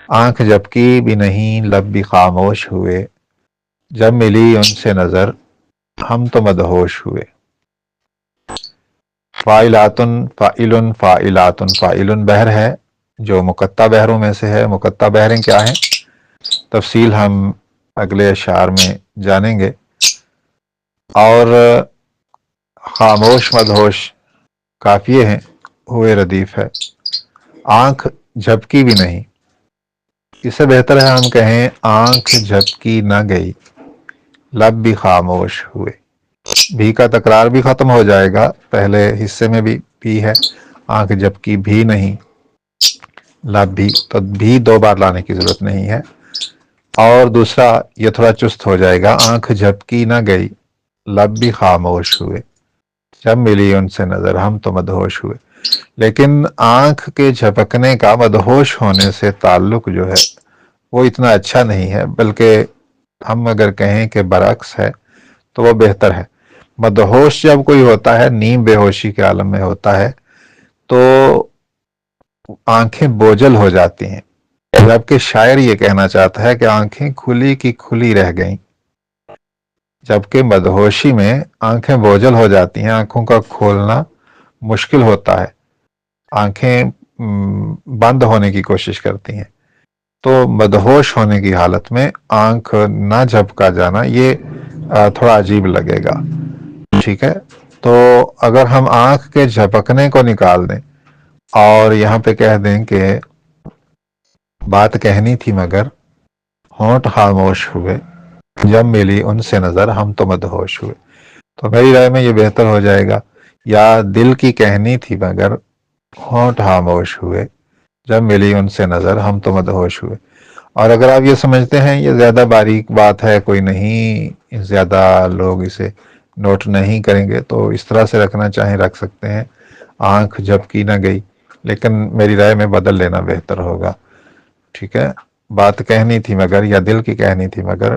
آنکھ جھپکی بھی نہیں لب بھی خاموش ہوئے، جب ملی ان سے نظر ہم تو مدہوش ہوئے۔ فاعلاتن فاعلن فاعلاتن، فاعلن بحر ہے جو مقطع بحروں میں سے ہے۔ مقطع بحریں کیا ہیں، تفصیل ہم اگلے اشعار میں جانیں گے۔ اور خاموش مدہوش کافیے ہیں، ہوئے ردیف ہے۔ آنکھ جھپکی بھی نہیں، اس سے بہتر ہے ہم کہیں آنکھ جھپکی نہ گئی لب بھی خاموش ہوئے۔ بھی کا تکرار بھی ختم ہو جائے گا، پہلے حصے میں بھی ہے، آنکھ جھپکی بھی نہیں لب بھی، تو بھی دو بار لانے کی ضرورت نہیں ہے۔ اور دوسرا یہ تھوڑا چست ہو جائے گا، آنکھ جھپکی نہ گئی لب بھی خاموش ہوئے، جب ملی ان سے نظر ہم تو مدہوش ہوئے۔ لیکن آنکھ کے جھپکنے کا مدہوش ہونے سے تعلق جو ہے وہ اتنا اچھا نہیں ہے، بلکہ ہم اگر کہیں کہ برعکس ہے تو وہ بہتر ہے۔ مدہوش جب کوئی ہوتا ہے، نیم بے ہوشی کے عالم میں ہوتا ہے، تو آنکھیں بوجھل ہو جاتی ہیں، جبکہ شاعر یہ کہنا چاہتا ہے کہ آنکھیں کھلی کی کھلی رہ گئیں۔ جبکہ مدہوشی میں آنکھیں بوجھل ہو جاتی ہیں، آنکھوں کا کھولنا مشکل ہوتا ہے، آنکھیں بند ہونے کی کوشش کرتی ہیں۔ تو مدہوش ہونے کی حالت میں آنکھ نہ جھپکا جانا یہ تھوڑا عجیب لگے گا، ٹھیک ہے۔ تو اگر ہم آنکھ کے جھپکنے کو نکال دیں اور یہاں پہ کہہ دیں کہ بات کہنی تھی مگر ہونٹ خاموش ہوئے، جب ملی ان سے نظر ہم تو مدہوش ہوئے، تو میری رائے میں یہ بہتر ہو جائے گا، یا دل کی کہنی تھی مگر ہونٹ خاموش ہوئے، جب ملی ان سے نظر ہم تو مدہوش ہوئے۔ اور اگر آپ یہ سمجھتے ہیں یہ زیادہ باریک بات ہے، کوئی نہیں زیادہ لوگ اسے نوٹ نہیں کریں گے، تو اس طرح سے رکھنا چاہیں رکھ سکتے ہیں، آنکھ جھپکی نہ گئی، لیکن میری رائے میں بدل لینا بہتر ہوگا، ٹھیک ہے۔ بات کہنی تھی مگر، یا دل کی کہنی تھی مگر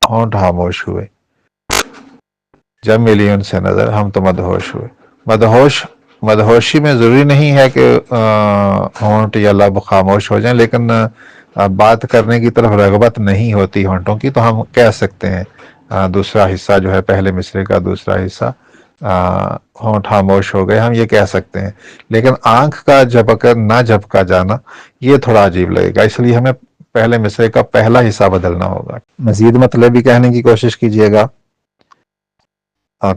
ہونٹ خاموش ہوئے، جب ملی ان سے نظر ہم تو مدہوش ہوئے۔ مدہوشی میں ضروری نہیں ہے کہ ہونٹ یا لب خاموش ہو جائیں، لیکن بات کرنے کی طرف رغبت نہیں ہوتی ہونٹوں کی، تو ہم کہہ سکتے ہیں دوسرا حصہ جو ہے پہلے مصرعے کا دوسرا حصہ، ہونٹ خاموش ہو گئے، ہم یہ کہہ سکتے ہیں۔ لیکن آنکھ کا نہ جھپکا جانا یہ تھوڑا عجیب لگے گا، اس لیے ہمیں پہلے مصرعے کا پہلا حصہ بدلنا ہوگا۔ مزید مطلب بھی کہنے کی کوشش کیجیے گا،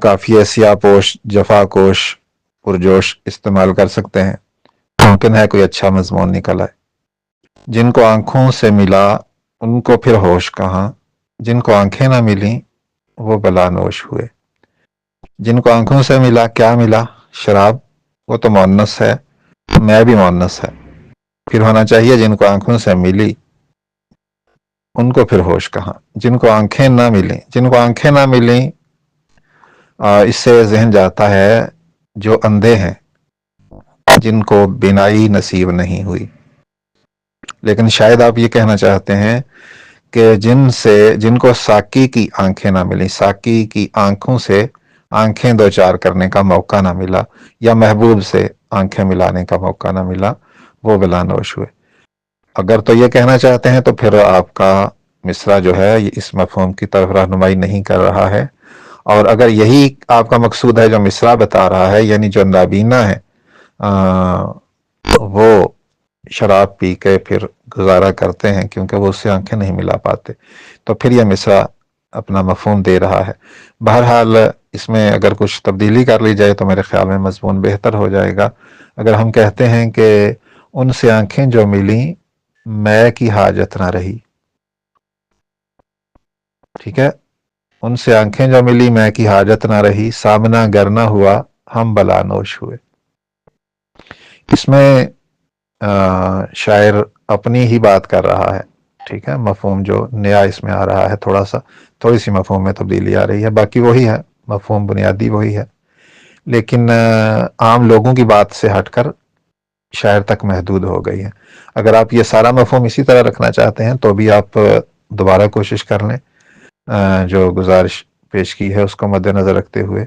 قافیہ سیاہ پوش، جفا کوش، پرجوش استعمال کر سکتے ہیں، ممکن ہے کوئی اچھا مضمون نکل آئے۔ جن کو آنکھوں سے ملا ان کو پھر ہوش کہاں، جن کو آنکھیں نہ ملیں وہ بلا نوش ہوئے۔ جن کو آنکھوں سے ملا، کیا ملا؟ شراب، وہ تو مؤنث ہے، میں بھی مؤنث ہے، پھر ہونا چاہیے جن کو آنکھوں سے ملی ان کو پھر ہوش کہاں۔ جن کو آنکھیں نہ ملیں، جن کو آنکھیں نہ ملیں، اس سے ذہن جاتا ہے جو اندھے ہیں، جن کو بینائی نصیب نہیں ہوئی۔ لیکن شاید آپ یہ کہنا چاہتے ہیں کہ جن کو ساقی کی آنکھیں نہ ملی، ساقی کی آنکھوں سے آنکھیں دو چار کرنے کا موقع نہ ملا، یا محبوب سے آنکھیں ملانے کا موقع نہ ملا، وہ بلا نوش ہوئے۔ اگر تو یہ کہنا چاہتے ہیں تو پھر آپ کا مصرع جو ہے یہ اس مفہوم کی طرف رہنمائی نہیں کر رہا ہے، اور اگر یہی آپ کا مقصود ہے جو مصرع بتا رہا ہے، یعنی جو نابینا ہے وہ شراب پی کے پھر گزارا کرتے ہیں کیونکہ وہ اس سے آنکھیں نہیں ملا پاتے، تو پھر یہ مصرع اپنا مفہوم دے رہا ہے۔ بہرحال اس میں اگر کچھ تبدیلی کر لی جائے تو میرے خیال میں مضمون بہتر ہو جائے گا۔ اگر ہم کہتے ہیں کہ ان سے آنکھیں جو ملیں میں کی حاجت نہ رہی، ٹھیک ہے، ان سے آنکھیں جو ملی میں کی حاجت نہ رہی، سامنا گر نہ ہوا ہم بلا نوش ہوئے۔ اس میں شاعر اپنی ہی بات کر رہا ہے، ٹھیک ہے، مفہوم جو نیا اس میں آ رہا ہے تھوڑی سی مفہوم میں تبدیلی آ رہی ہے، باقی وہی ہے، مفہوم بنیادی وہی ہے، لیکن عام لوگوں کی بات سے ہٹ کر شاعر تک محدود ہو گئی ہے۔ اگر آپ یہ سارا مفہوم اسی طرح رکھنا چاہتے ہیں تو بھی آپ دوبارہ کوشش کر لیں، جو گزارش پیش کی ہے اس کو مد نظر رکھتے ہوئے۔